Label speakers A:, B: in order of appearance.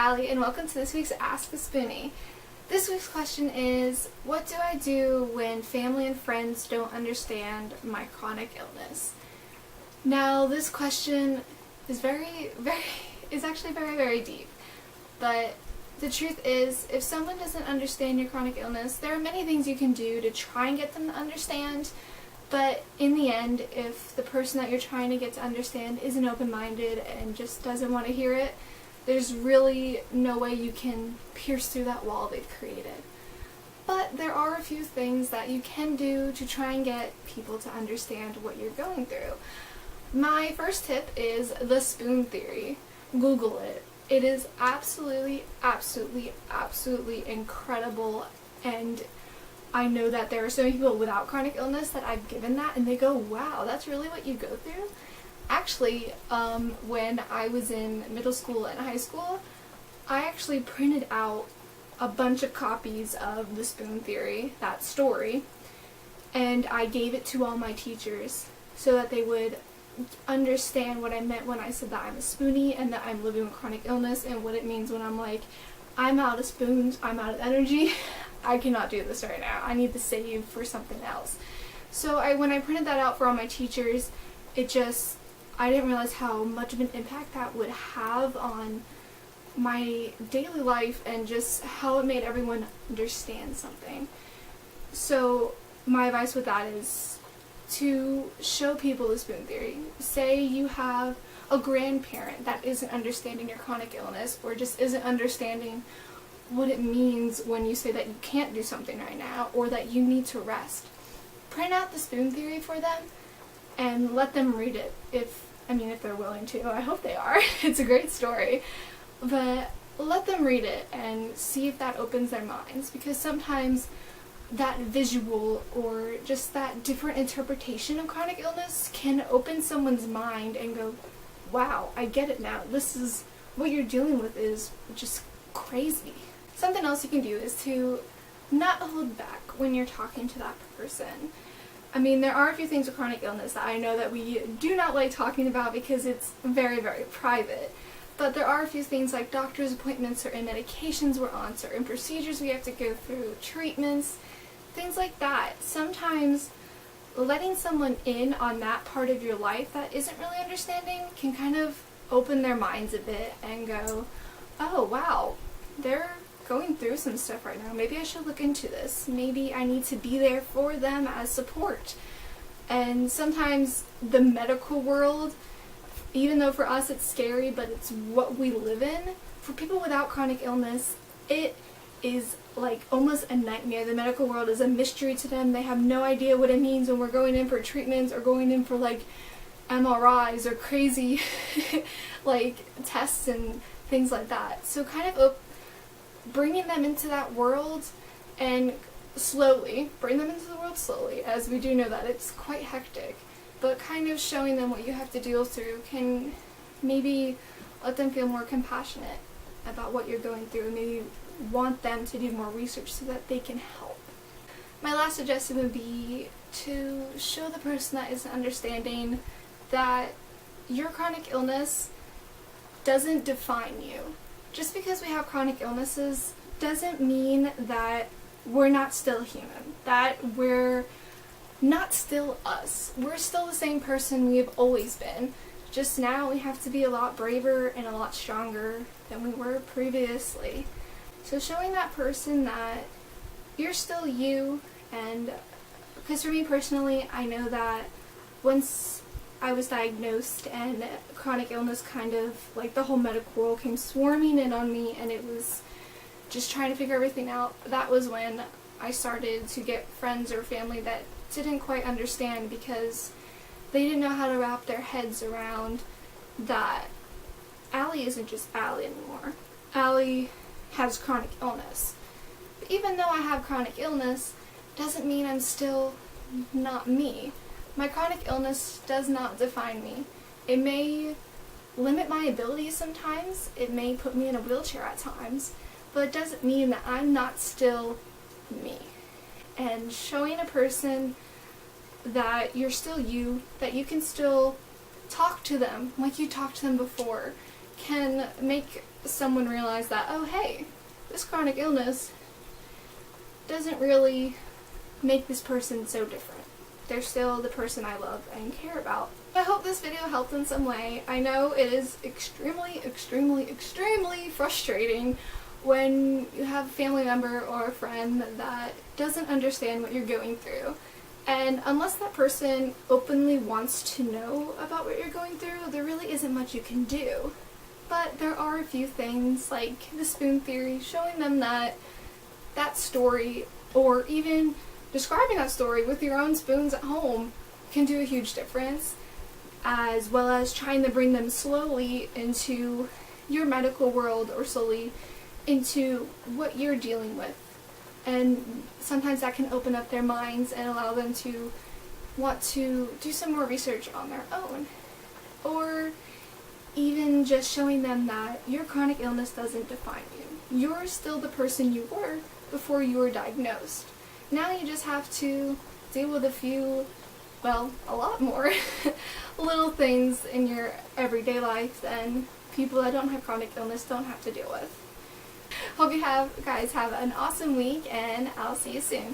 A: Allie, and welcome to this week's Ask the Spoonie. This week's question is, what do I do when family and friends don't understand my chronic illness? Now, this question is actually very deep. But the truth is, if someone doesn't understand your chronic illness, there are many things you can do to try and get them to understand. But in the end, if the person that you're trying to get to understand isn't open-minded and just doesn't want to hear it, there's really no way you can pierce through that wall they've created. But there are a few things that you can do to try and get people to understand what you're going through. My first tip is the spoon theory. Google it. It is absolutely incredible, and I know that there are so many people without chronic illness that I've given that and they go, wow, that's really what you go through? Actually, when I was in middle school and high school, I actually printed out a bunch of copies of the spoon theory, that story, and I gave it to all my teachers so that they would understand what I meant when I said that I'm a spoonie and that I'm living with chronic illness, and what it means when I'm like, I'm out of spoons, I'm out of energy, I cannot do this right now, I need to save for something else. So when I printed that out for all my teachers, I didn't realize how much of an impact that would have on my daily life and just how it made everyone understand something. So my advice with that is to show people the spoon theory. Say you have a grandparent that isn't understanding your chronic illness or just isn't understanding what it means when you say that you can't do something right now or that you need to rest. Print out the spoon theory for them and let them read it if they're willing to. I hope they are. It's a great story. But let them read it and see if that opens their minds, because sometimes that visual or just that different interpretation of chronic illness can open someone's mind and go, wow, I get it now. This is what you're dealing with is just crazy. Something else you can do is to not hold back when you're talking to that person. There are a few things with chronic illness that I know that we do not like talking about because it's very private. But there are a few things like doctor's appointments, certain medications we're on, certain procedures we have to go through, treatments, things like that. Sometimes letting someone in on that part of your life that isn't really understanding can kind of open their minds a bit and go, oh wow, they're going through some stuff right now. Maybe I should look into this. Maybe I need to be there for them as support. And sometimes the medical world, even though for us it's scary, but it's what we live in, for people without chronic illness, it is like almost a nightmare. The medical world is a mystery to them. They have no idea what it means when we're going in for treatments or going in for like MRIs or crazy like tests and things like that. So kind of bringing them into that world and bring them into the world slowly, as we do know that it's quite hectic, but kind of showing them what you have to deal through can maybe let them feel more compassionate about what you're going through, and maybe want them to do more research so that they can help. My last suggestion would be to show the person that isn't understanding that your chronic illness doesn't define you. Just because we have chronic illnesses doesn't mean that we're not still human, that we're not still us. We're still the same person we have always been. Just now we have to be a lot braver and a lot stronger than we were previously. So showing that person that you're still you, and because for me personally, I know that once I was diagnosed and chronic illness kind of, like the whole medical world came swarming in on me and it was just trying to figure everything out, that was when I started to get friends or family that didn't quite understand, because they didn't know how to wrap their heads around that Allie isn't just Allie anymore. Allie has chronic illness. But even though I have chronic illness, doesn't mean I'm still not me. My chronic illness does not define me. It may limit my abilities sometimes, it may put me in a wheelchair at times, but it doesn't mean that I'm not still me. And showing a person that you're still you, that you can still talk to them like you talked to them before, can make someone realize that, oh hey, this chronic illness doesn't really make this person so different. They're still the person I love and care about. I hope this video helped in some way. I know it is extremely, extremely, extremely frustrating when you have a family member or a friend that doesn't understand what you're going through. And unless that person openly wants to know about what you're going through, there really isn't much you can do. But there are a few things, like the spoon theory, showing them that that story, or even describing that story with your own spoons at home, can do a huge difference, as well as trying to bring them slowly into your medical world or slowly into what you're dealing with. And sometimes that can open up their minds and allow them to want to do some more research on their own. Or even just showing them that your chronic illness doesn't define you. You're still the person you were before you were diagnosed. Now you just have to deal with a few, well, a lot more little things in your everyday life than people that don't have chronic illness don't have to deal with. Hope you guys have an awesome week, and I'll see you soon.